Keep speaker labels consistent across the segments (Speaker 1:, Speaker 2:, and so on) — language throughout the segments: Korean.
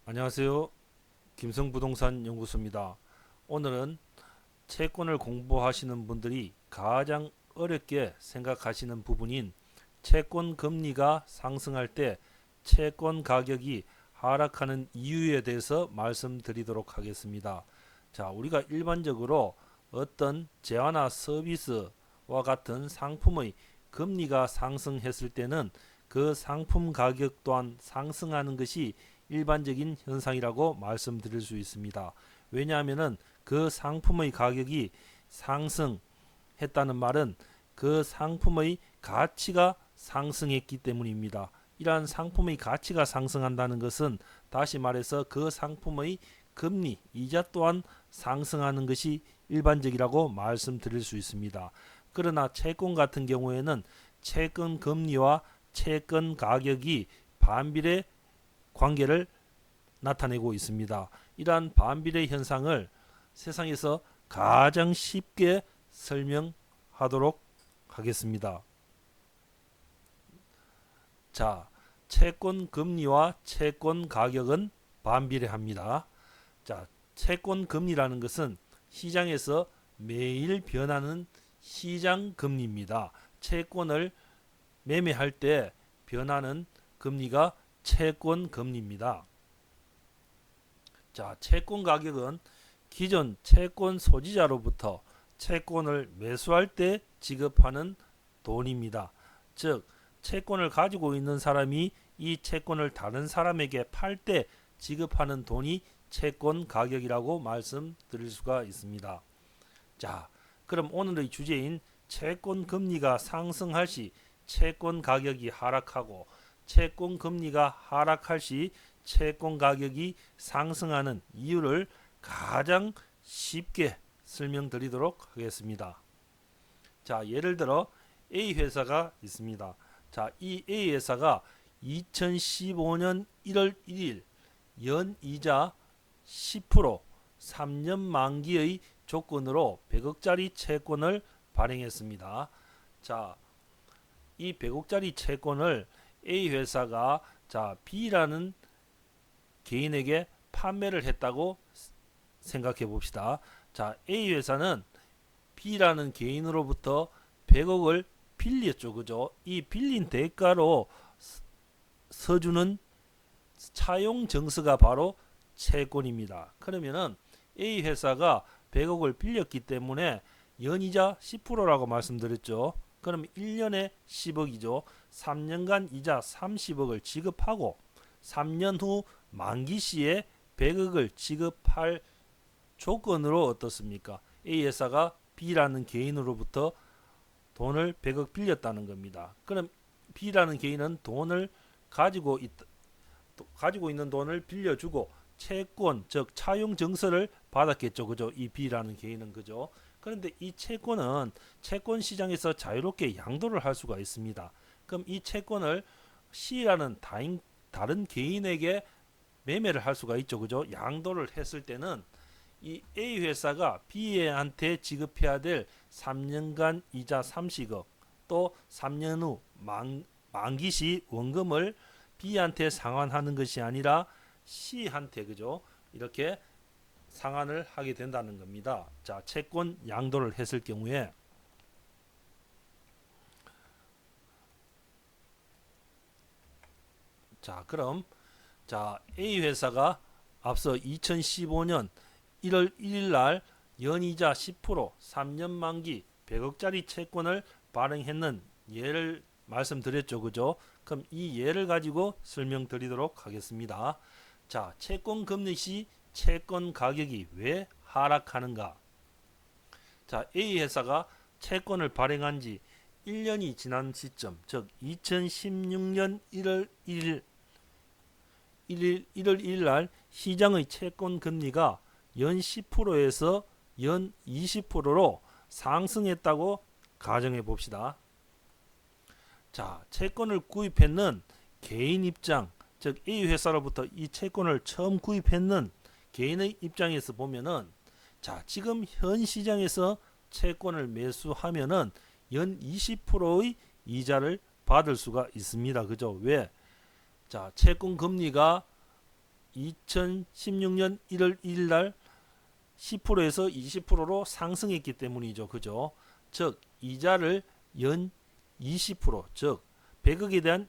Speaker 1: 안녕하세요. 김성부동산 연구소입니다. 오늘은 채권을 공부하시는 분들이 가장 어렵게 생각하시는 부분인 채권 금리가 상승할 때 채권 가격이 하락하는 이유에 대해서 말씀드리도록 하겠습니다. 자, 우리가 일반적으로 어떤 재화나 서비스와 같은 상품의 금리가 상승했을 때는 그 상품 가격 또한 상승하는 것이 일반적인 현상이라고 말씀드릴 수 있습니다. 왜냐하면 그 상품의 가격이 상승했다는 말은 그 상품의 가치가 상승했기 때문입니다. 이러한 상품의 가치가 상승한다는 것은 다시 말해서 그 상품의 금리, 이자 또한 상승하는 것이 일반적이라고 말씀드릴 수 있습니다. 그러나 채권 같은 경우에는 채권 금리와 채권 가격이 반비례 관계를 나타내고 있습니다. 이러한 반비례 현상을 세상에서 가장 쉽게 설명하도록 하겠습니다. 자, 채권 금리와 채권 가격은 반비례합니다. 자, 채권 금리라는 것은 시장에서 매일 변하는 시장 금리입니다. 채권을 매매할 때 변하는 금리가 채권 금리입니다. 자, 채권 가격은 기존 채권 소지자로부터 채권을 매수할 때 지급하는 돈입니다. 즉, 채권을 가지고 있는 사람이 이 채권을 다른 사람에게 팔 때 지급하는 돈이 채권 가격이라고 말씀드릴 수가 있습니다. 자, 그럼 오늘의 주제인 채권 금리가 상승할 시 채권 가격이 하락하고 채권 금리가 하락할 시 채권 가격이 상승하는 이유를 가장 쉽게 설명드리도록 하겠습니다. 자, 예를 들어 A 회사가 있습니다. 자, 이 A 회사가 2015년 1월 1일 연이자 10% 3년 만기의 조건으로 100억짜리 채권을 발행했습니다. 자, 이 100억짜리 채권을 A 회사가 B라는 개인에게 판매를 했다고 생각해 봅시다. 자, A 회사는 B라는 개인으로부터 100억을 빌렸죠. 그죠? 이 빌린 대가로 서주는 차용 증서가 바로 채권입니다. 그러면은 A 회사가 100억을 빌렸기 때문에 연이자 10%라고 말씀드렸죠. 그럼 1년에 10억이죠. 3년간 이자 30억을 지급하고 3년 후 만기 시에 100억을 지급할 조건으로 어떻습니까? A 회사가 B라는 개인으로부터 돈을 100억 빌렸다는 겁니다. 그럼 B라는 개인은 돈을 가지고 있는 돈을 빌려주고 채권, 즉 차용 증서를 받았겠죠. 그죠? 이 B라는 개인은 그죠? 그런데 이 채권은 채권 시장에서 자유롭게 양도를 할 수가 있습니다. 그럼 이 채권을 C라는 다른 개인에게 매매를 할 수가 있죠. 그죠? 양도를 했을 때는 이 A 회사가 B한테 지급해야 될 3년간 이자 30억 또 3년 후 만기 시 원금을 B한테 상환하는 것이 아니라 C한테 그죠? 이렇게 상환을 하게 된다는 겁니다. 자, 채권 양도를 했을 경우에 자, 그럼 A 회사가 앞서 2015년 1월 1일 날 연이자 10% 3년 만기 100억짜리 채권을 발행했는 예를 말씀드렸죠. 그죠? 그럼 이 예를 가지고 설명드리도록 하겠습니다. 자, 채권 금리 시 채권 가격이 왜 하락하는가? 자, A 회사가 채권을 발행한 지 1년이 지난 시점, 즉 2016년 1월 1일 1월 1일 날 시장의 채권 금리가 연 10%에서 연 20%로 상승했다고 가정해 봅시다. 자, 채권을 구입했는 개인 입장, 즉 A 회사로부터 이 채권을 처음 구입했는 개인의 입장에서 보면은 자, 지금 현 시장에서 채권을 매수하면은 연 20%의 이자를 받을 수가 있습니다. 그죠? 왜? 자, 채권 금리가 2016년 1월 1일 날 10%에서 20%로 상승했기 때문이죠. 그죠? 즉 이자를 연 20%, 즉 100억에 대한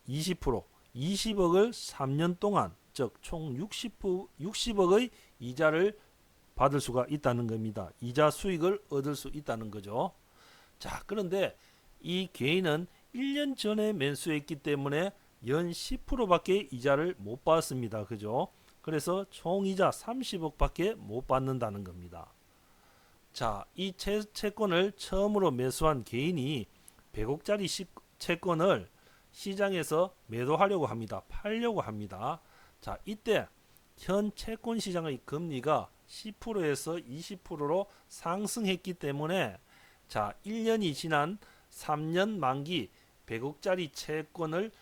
Speaker 1: 20%, 20억을 3년 동안, 즉 총 60억의 이자를 받을 수가 있다는 겁니다. 이자 수익을 얻을 수 있다는 거죠. 자, 그런데 이 개인은 1년 전에 매수했기 때문에 연 10%밖에 이자를 못 받습니다. 그죠? 그래서 총 이자 30억밖에 못 받는다는 겁니다. 자, 이 채권을 처음으로 매수한 개인이 100억짜리 채권을 시장에서 매도하려고 합니다. 팔려고 합니다. 자, 이때 현 채권 시장의 금리가 10%에서 20%로 상승했기 때문에 자, 1년이 지난 3년 만기 100억짜리 채권을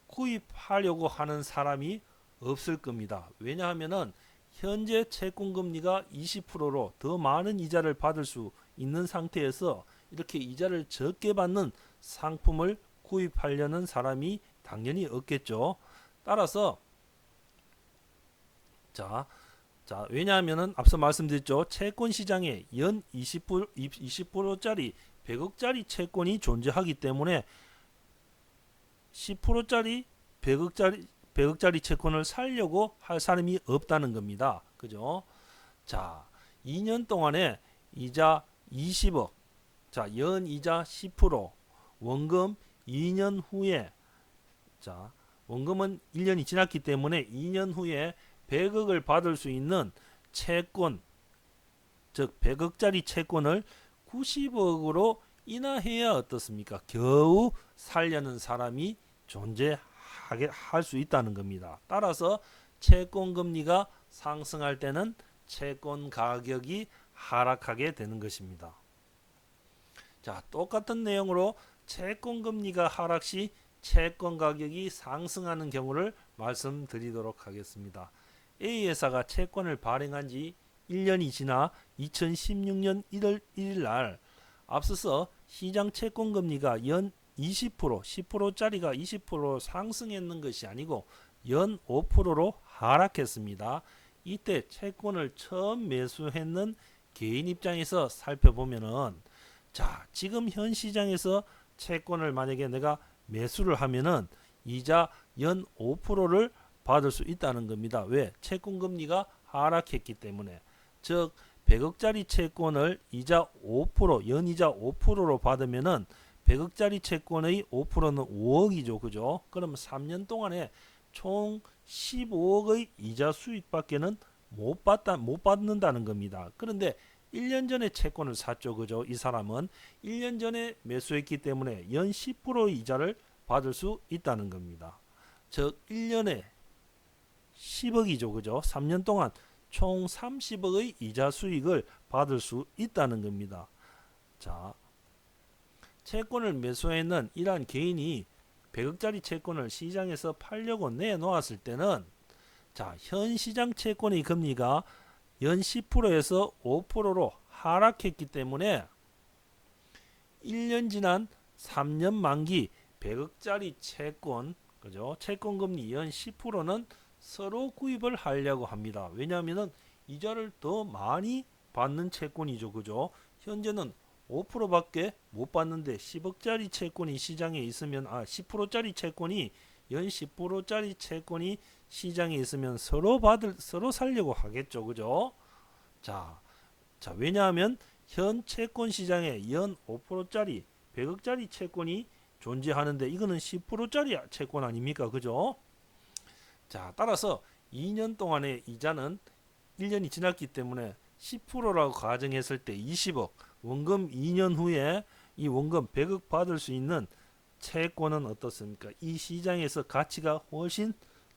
Speaker 1: 구입하려고 하는 사람이 없을 겁니다. 왜냐하면은 현재 채권 금리가 20%로 더 많은 이자를 받을 수 있는 상태에서 이렇게 이자를 적게 받는 상품을 구입하려는 사람이 당연히 없겠죠. 따라서 자, 왜냐하면은 앞서 말씀드렸죠. 채권 시장에 연 20%짜리 100억짜리 채권이 존재하기 때문에 10%짜리 100억짜리 채권을 살려고 할 사람이 없다는 겁니다. 그죠? 자, 2년 동안에 이자 20억, 자, 연이자 10%, 원금 2년 후에, 자, 원금은 1년이 지났기 때문에 2년 후에 100억을 받을 수 있는 채권, 즉 100억짜리 채권을 90억으로 인하해야 어떻습니까? 겨우 살려는 사람이 존재하게 할 수 있다는 겁니다. 따라서 채권 금리가 상승할 때는 채권 가격이 하락하게 되는 것입니다. 자, 똑같은 내용으로 채권 금리가 하락 시 채권 가격이 상승하는 경우를 말씀드리도록 하겠습니다. A회사가 채권을 발행한 지 1년이 지나 2016년 1월 1일 날 앞서서 시장 채권 금리가 연 20%, 10%짜리가 20% 상승했는 것이 아니고 연 5%로 하락했습니다. 이때 채권을 처음 매수했는 개인 입장에서 살펴보면은 자, 지금 현 시장에서 채권을 만약에 내가 매수를 하면은 이자 연 5%를 받을 수 있다는 겁니다. 왜? 채권 금리가 하락했기 때문에. 즉 100억짜리 채권을 이자 5%, 연이자 5%로 받으면은 100억짜리 채권의 5%는 5억이죠. 그죠? 그러면 3년 동안에 총 15억의 이자 수익밖에는 못 받는다는 겁니다. 그런데 1년 전에 채권을 샀죠. 그죠? 이 사람은 1년 전에 매수했기 때문에 연 10%의 이자를 받을 수 있다는 겁니다. 즉 1년에 10억이죠. 그죠? 3년 동안 총 30억의 이자 수익을 받을 수 있다는 겁니다. 자, 채권을 매수했는 이러한 개인이 100억짜리 채권을 시장에서 팔려고 내놓았을 때는 자, 현 시장 채권의 금리가 연 10%에서 5%로 하락했기 때문에 1년 지난 3년 만기 100억짜리 채권, 그죠? 채권 금리 연 10%는 서로 구입을 하려고 합니다. 왜냐하면 이자를 더 많이 받는 채권이죠. 그죠? 현재는 5%밖에 못 받는데 10억짜리 채권이 시장에 있으면 10%짜리 채권이 연 10%짜리 채권이 시장에 있으면 서로 살려고 하겠죠. 그죠? 자, 왜냐하면 현 채권 시장에 연 5%짜리 100억짜리 채권이 존재하는데 이거는 10%짜리 채권 아닙니까? 그죠? 자, 따라서 2년 동안의 이자는 1년이 지났기 때문에 10%라고 가정했을 때 20억, 원금 2년 후에 이 원금 100억 받을 수 있는 채권은 어떻습니까? 이 시장에서 가치가 훨씬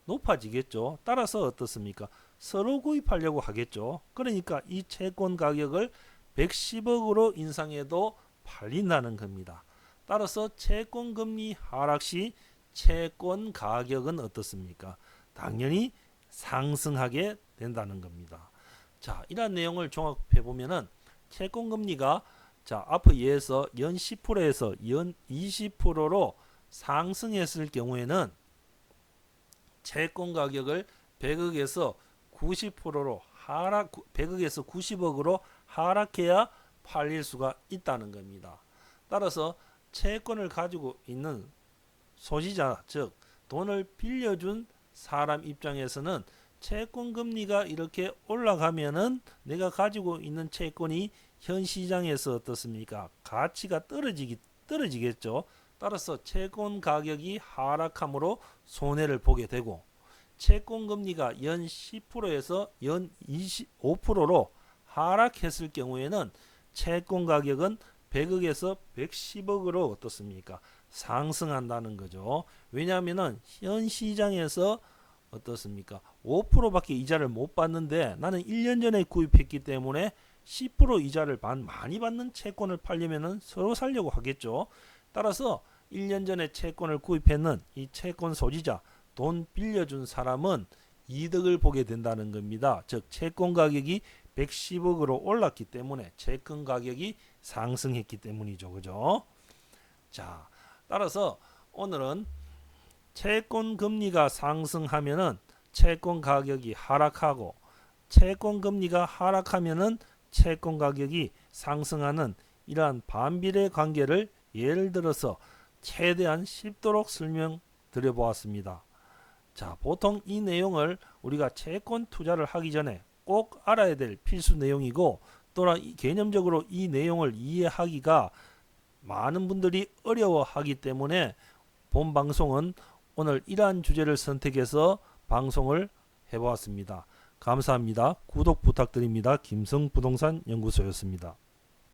Speaker 1: 높아지겠죠. 따라서 어떻습니까? 서로 구입하려고 하겠죠. 그러니까 이 채권 가격을 110억으로 인상해도 팔린다는 겁니다. 따라서 채권 금리 하락 시 채권 가격은 어떻습니까? 당연히 상승하게 된다는 겁니다. 자, 이러한 내용을 종합해 보면은 채권 금리가 자, 앞의 예에서 연 10%에서 연 20%로 상승했을 경우에는 채권 가격을 100억에서 90%로 100억에서 90억으로 하락해야 팔릴 수가 있다는 겁니다. 따라서 채권을 가지고 있는 소지자, 즉 돈을 빌려준 사람 입장에서는 채권 금리가 이렇게 올라가면은 내가 가지고 있는 채권이 현 시장에서 어떻습니까? 가치가 떨어지겠죠. 따라서 채권 가격이 하락함으로 손해를 보게 되고, 채권 금리가 연 10%에서 연 25%로 하락했을 경우에는 채권 가격은 100억에서 110억으로 어떻습니까? 상승한다는 거죠. 왜냐하면은 현 시장에서 어떻습니까? 5%밖에 이자를 못 받는데 나는 1년 전에 구입했기 때문에 10% 이자를 많이 받는 채권을 팔려면은 서로 살려고 하겠죠. 따라서 1년 전에 채권을 구입했는 이 채권 소지자, 돈 빌려준 사람은 이득을 보게 된다는 겁니다. 즉 채권 가격이 110억으로 올랐기 때문에 채권 가격이 상승했기 때문이죠. 그죠? 자, 따라서 오늘은 채권 금리가 상승하면은 채권 가격이 하락하고, 채권 금리가 하락하면은 채권 가격이 상승하는 이러한 반비례 관계를 예를 들어서 최대한 쉽도록 설명드려 보았습니다. 자, 보통 이 내용을 우리가 채권 투자를 하기 전에 꼭 알아야 될 필수 내용이고, 또한 개념적으로 이 내용을 이해하기가 많은 분들이 어려워하기 때문에 본 방송은 오늘 이러한 주제를 선택해서 방송을 해보았습니다. 감사합니다. 구독 부탁드립니다. 김성부동산 연구소였습니다.